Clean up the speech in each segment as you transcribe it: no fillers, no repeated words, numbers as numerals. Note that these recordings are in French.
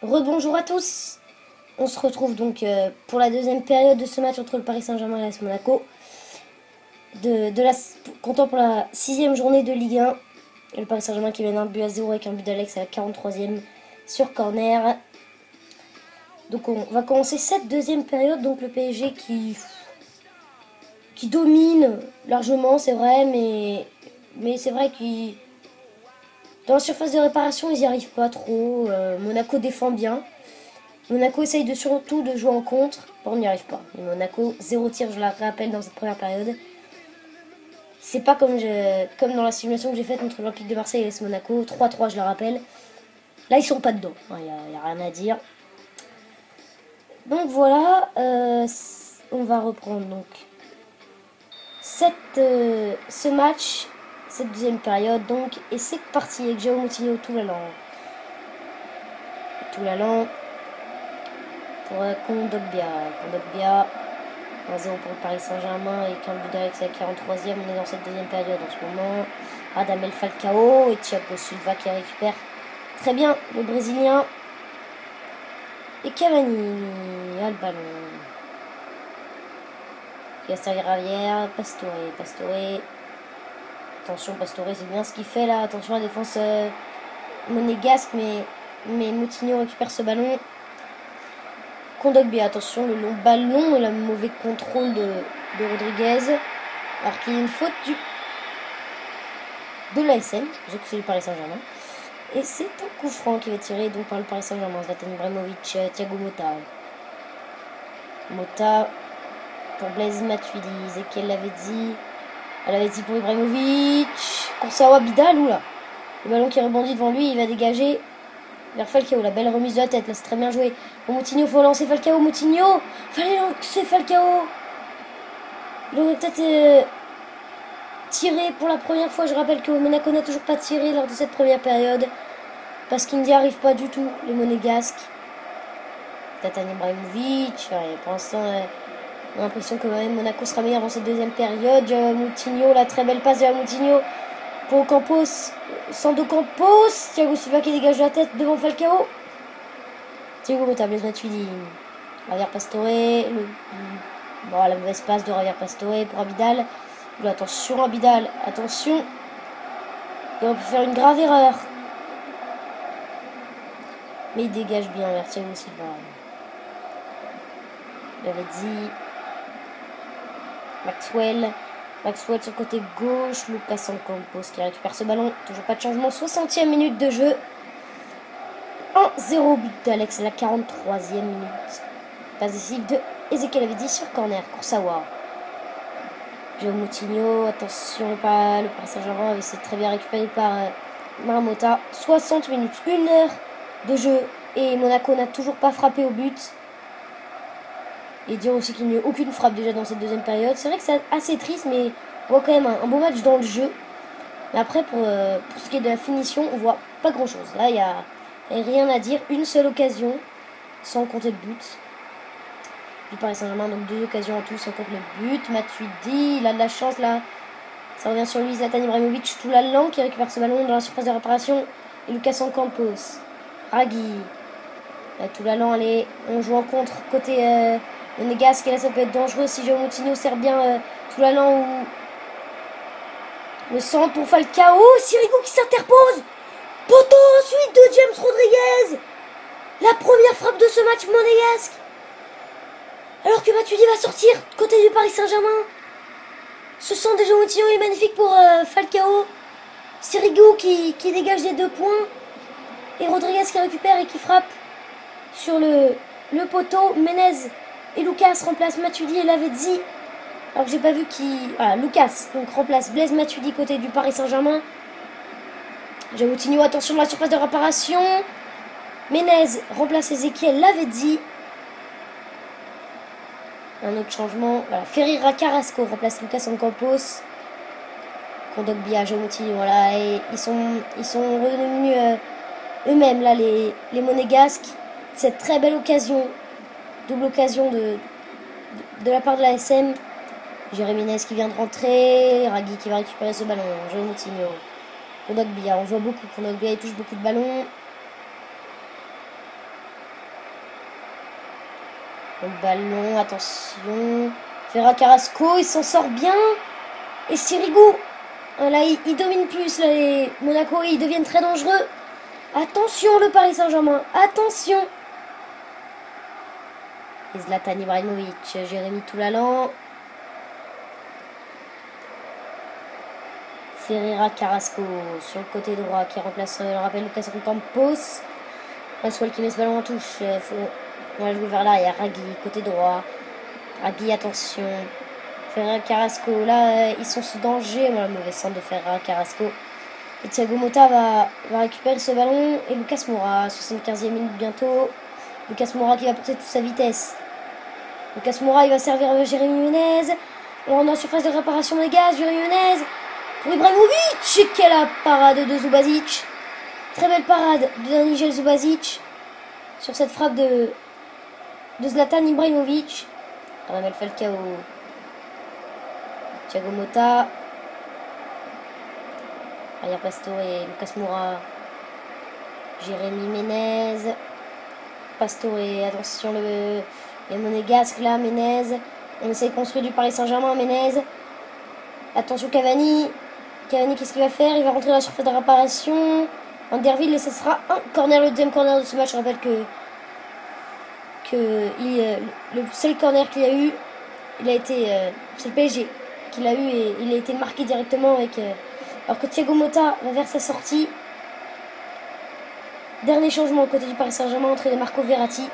Rebonjour à tous. On se retrouve donc pour la deuxième période de ce match entre le Paris Saint-Germain et l'AS Monaco. Comptant pour la 6e journée de Ligue 1. Et le Paris Saint-Germain qui mène 1-0 avec un but d'Alex à la 43e sur corner. Donc on va commencer cette deuxième période. Donc le PSG qui domine largement, c'est vrai, mais c'est vrai qu'ils dans la surface de réparation, ils n'y arrivent pas trop. Monaco défend bien. Monaco essaye surtout de jouer en contre. Bon, on n'y arrive pas. Et Monaco, 0 tir, je la rappelle, dans cette première période. C'est pas comme dans la simulation que j'ai faite entre l'Olympique de Marseille et l'AS Monaco. 3-3, je la rappelle. Là, ils sont pas dedans. Il n'y a rien à dire. Donc voilà. On va reprendre donc ce match, cette deuxième période. Donc, et c'est parti avec João Moutinho tout l'allant. Pour Kondogbia, 1-0 pour le Paris Saint-Germain avec un but d'Alex à la 43e. On est dans cette deuxième période en ce moment. Radamel Falcao et Thiago Silva qui récupère très bien le Brésilien. Et Cavani a le ballon. Castel Ravière, Pastore. Attention, Pastore, c'est bien ce qu'il fait là. Attention à la défense monégasque, mais Moutinho récupère ce ballon. Kondogbia, attention, le long ballon et le mauvais contrôle de Rodriguez. Alors qu'il y a une faute de l'ASM, je sais que c'est le Paris Saint-Germain. Et c'est un coup franc qui va tirer donc par le Paris Saint-Germain. Zlatan Ibrahimovic, Thiago Motta. Motta pour Blaise Matuidi. Ezekiel l'avait dit. Elle avait dit pour Ibrahimovic. Kurzawa Bidal, oula. Le ballon qui rebondit devant lui, il va dégager vers Falcao. La belle remise de la tête, là c'est très bien joué. Pour Moutinho, faut lancer Falcao. Moutinho, fallait lancer Falcao. Il aurait peut-être tiré pour la première fois. Je rappelle que Monaco n'a toujours pas tiré lors de cette première période. Parce qu'ils n'y arrivent pas du tout, les monégasques. Zlatan Ibrahimovic. Pour l'instant, on a l'impression que même Monaco sera meilleur dans cette deuxième période. Moutinho, la très belle passe de Moutinho pour Campos. Sando Campos. Thiago Silva qui dégage la tête devant Falcao. Thiago Motta, Blaise Matuidi. Javier Pastore. La mauvaise passe de Javier Pastore pour Abidal. Attention Abidal, attention. Il aurait pu faire une grave erreur. Mais il dégage bien vers Thiago Silva. Il avait dit Maxwell sur le côté gauche. Lucas Campos qui récupère ce ballon. Toujours pas de changement. 60e minute de jeu. 1-0 but d'Alex à la 43e minute. Passe décisive de Ezekiel avait dit sur corner. Kurzawa. João Moutinho. Attention, le Paris Saint-Germain. C'est très bien récupéré par Motta. 60 minutes. 1 heure de jeu. Et Monaco n'a toujours pas frappé au but. Et dire aussi qu'il n'y a eu aucune frappe déjà dans cette deuxième période. C'est vrai que c'est assez triste, mais on voit quand même un beau match dans le jeu. Mais après, pour ce qui est de la finition, on voit pas grand chose. Là, il n'y a rien à dire. Une seule occasion, sans compter le but. Du Paris Saint-Germain, donc 2 occasions en tout, sans compter le but. Matuidi, il a de la chance là. Ça revient sur lui, Zlatan Ibrahimovic, tout l'allant qui récupère ce ballon dans la surface de réparation. Et Lucas Campos. Ragui. Tout l'allant, allez, on joue en contre côté monégasque. Et là, ça peut être dangereux si João Moutinho sert bien tout l'allant ou le centre pour Falcao. Sirigu qui s'interpose. Poteau ensuite de James Rodriguez. La première frappe de ce match monégasque. Alors que Matuidi va sortir côté du Paris Saint-Germain. Ce centre de João Moutinho est magnifique pour Falcao. Sirigu qui dégage les 2 points. Et Rodriguez qui récupère et qui frappe sur le poteau. Menez et Lucas remplacent Matuidi et Lavezzi. Alors que j'ai pas vu qui. Voilà, Lucas donc remplace Blaise Matuidi côté du Paris Saint-Germain. João Moutinho, attention à la surface de réparation. Menez remplace Ezekiel Lavezzi. Un autre changement. Voilà, Ferreira Carrasco remplace Lucas Campos. Kondogbia, João Moutinho, voilà. Et ils sont revenus eux-mêmes là, les monégasques. Cette très belle occasion. Double occasion de la part de la SM. Jérémy Nez qui vient de rentrer. Ragui qui va récupérer ce ballon. João Moutinho. Kondogbia, on voit beaucoup. Kondogbia, il touche beaucoup de ballons. Le ballon, attention. Ferra Carrasco, il s'en sort bien. Et Sirigu, là, il domine plus. Là, les Monaco, ils deviennent très dangereux. Attention, le Paris Saint-Germain. Attention. Et Zlatan Ibrahimovic, Jérémy Toulalan. Ferreira Carrasco sur le côté droit qui remplace, le rappel, Lucas Ocampos. Maswell qui met ce ballon en touche. On va jouer vers l'arrière. Ragui, côté droit. Ragui, attention. Ferreira Carrasco, là, ils sont sous danger. Bon, le mauvais centre de Ferreira Carrasco. Et Thiago Motta va récupérer ce ballon. Et Lucas Moura, 75e minute bientôt. Lucas Moura qui va porter toute sa vitesse. Lucas Moura, il va servir Jérémy Menez. On est en surface de réparation des gaz. Jérémy Menez. Pour Ibrahimovic, quelle parade de Zubazic. Très belle parade de Nigel Zubazic sur cette frappe de Zlatan Ibrahimovic. Radamel Falcao, Thiago Motta, Javier Pastore, Lucas Moura, Jérémy Menez, Pastore, attention le monégasque là, Menez. On essaie de construire du Paris Saint-Germain, Menez. Attention Cavani. Cavani, qu'est-ce qu'il va faire? Il va rentrer dans la surface de réparation. Anderville, et ce sera un corner, le deuxième corner de ce match. Je rappelle que le seul corner qu'il a eu, il a été, c'est le PSG qu'il a eu et il a été marqué directement avec. Alors que Thiago Motta va vers sa sortie. Dernier changement au côté du Paris Saint-Germain, entrée de Marco Verratti.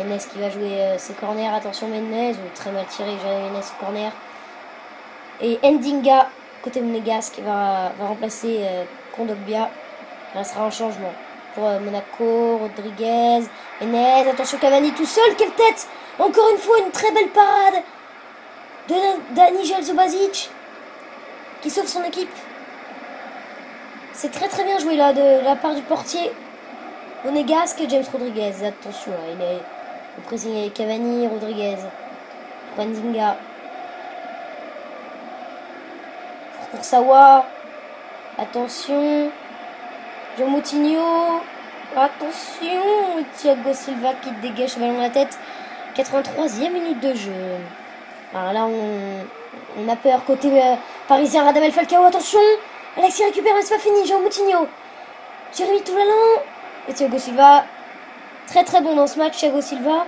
Menez qui va jouer ses corners. Attention Menez, très mal tiré, Jérémy Menez au corner. Et Ndinga, côté monégasque, va remplacer Kondogbia. Il restera un changement pour Monaco. Rodriguez, Menez, attention Cavani tout seul, quelle tête! Encore une fois, une très belle parade de Nigel Zubazic qui sauve son équipe. C'est très très bien joué là de la part du portier monégasque. James Rodriguez, attention là, il est au pressing avec Cavani, Rodriguez, Ndinga. Pour Sawa, attention, João Moutinho, attention, Thiago Silva qui dégage le ballon à la tête, 83e minute de jeu. Alors là, on a peur côté parisien. Radamel Falcao, attention, Alexis récupère, mais c'est pas fini, João Moutinho, Jérémy Toulalan et Thiago Silva, très très bon dans ce match, Thiago Silva.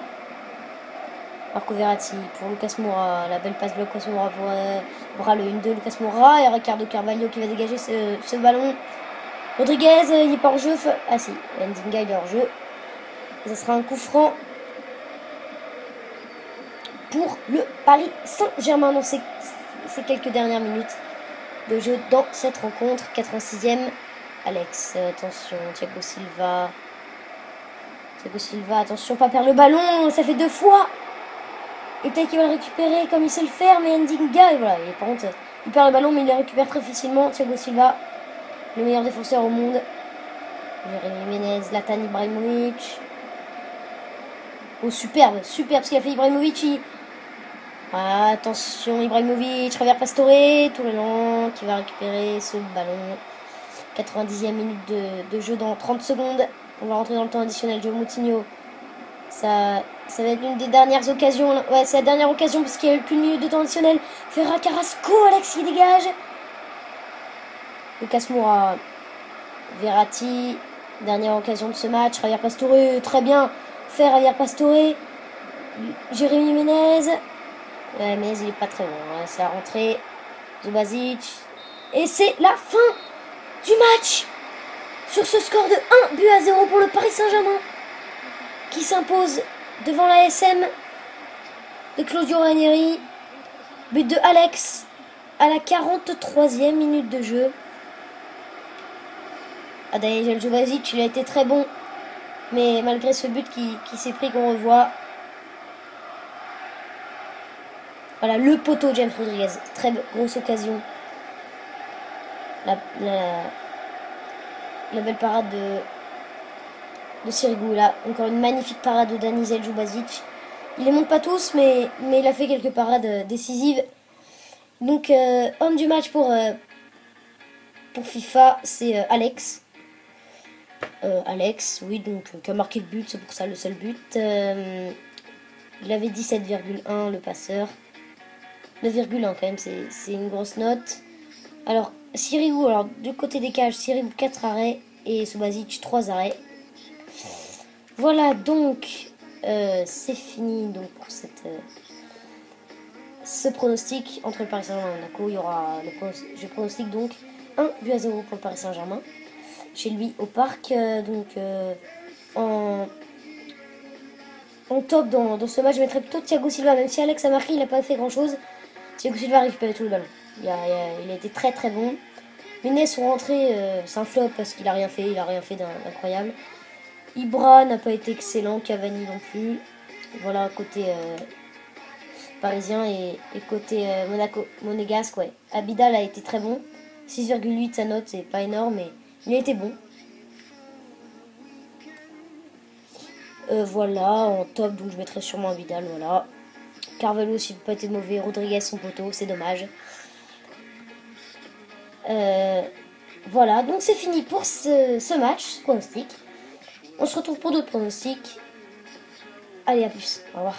Marco Verratti pour Lucas Moura, la belle passe de Lucas Moura pour le 1-2 Lucas Moura et Ricardo Carvalho qui va dégager ce ballon. Rodriguez, il n'est pas hors jeu. Ah si, Ndinga il est hors jeu. Et ça sera un coup franc pour le Paris Saint-Germain dans ces quelques dernières minutes de jeu dans cette rencontre. 86e, Alex, attention, Thiago Silva. Thiago Silva, attention, pas perdre le ballon, ça fait 2 fois. Et peut-être qu'il va le récupérer comme il sait le faire, mais Ndinga, et voilà, par contre, il perd le ballon, mais il le récupère très facilement. Thiago Silva, le meilleur défenseur au monde. Jérémy Menez, Zlatan Ibrahimovic. Oh, superbe, superbe ce qu'il a fait Ibrahimovic. Ah, attention, Ibrahimovic, Javier Pastore, tout le long, qui va récupérer ce ballon. 90e minute de jeu dans 30 secondes. On va rentrer dans le temps additionnel. João Moutinho. Ça va être une des dernières occasions. Ouais, c'est la dernière occasion parce qu'il n'y a eu qu'une minute de temps additionnel. Ferreira Carrasco, Alex qui dégage. Lucas Moura. Verratti. Dernière occasion de ce match. Javier Pastore, très bien. Javier Pastore. Jérémy Menez. Ouais, mais il n'est pas très bon. Ouais, c'est la rentrée. Zubazic. Et c'est la fin du match. Sur ce score de 1-0 pour le Paris Saint-Germain. Qui s'impose devant la SM de Claudio Ranieri. But de Alex à la 43e minute de jeu. Nigel Zubazic, il a été très bon. Mais malgré ce but qui s'est pris, qu'on revoit. Voilà, le poteau James Rodriguez. Très grosse occasion. La belle parade de Sirigu là. Encore une magnifique parade de Nigel Zubazic. Il les monte pas tous, mais il a fait quelques parades décisives. Donc, homme du match pour FIFA, c'est Alex. Alex, oui, donc qui a marqué le but, c'est pour ça le seul but. Il avait 17,1 le passeur. 9,1 quand même, c'est une grosse note. Alors, Sirigu, alors du côté des cages, Sirigu 4 arrêts et Subasic 3 arrêts. Voilà, donc c'est fini donc pour ce pronostic entre le Paris Saint-Germain et Monaco. Il y aura je pronostique donc 1-0 pour le Paris Saint-Germain chez lui au parc. En top dans ce match, je mettrais plutôt Thiago Silva, même si Alex a marqué, il n'a pas fait grand chose. Thiago Silva a récupéré tout le ballon. Il a été très très bon. Menez sont rentrés, c'est un flop parce qu'il a rien fait d'incroyable. Ibra n'a pas été excellent, Cavani non plus. Voilà, côté parisien et côté monégasque, ouais. Abidal a été très bon. 6,8 sa note, c'est pas énorme, mais il a été bon. Voilà, en top, donc je mettrai sûrement Abidal, voilà. Carvalho aussi n'a pas été mauvais. Rodriguez son poteau, c'est dommage. Voilà, donc c'est fini pour ce match, ce pronostic. On se retrouve pour d'autres pronostics. Allez, à plus. Au revoir.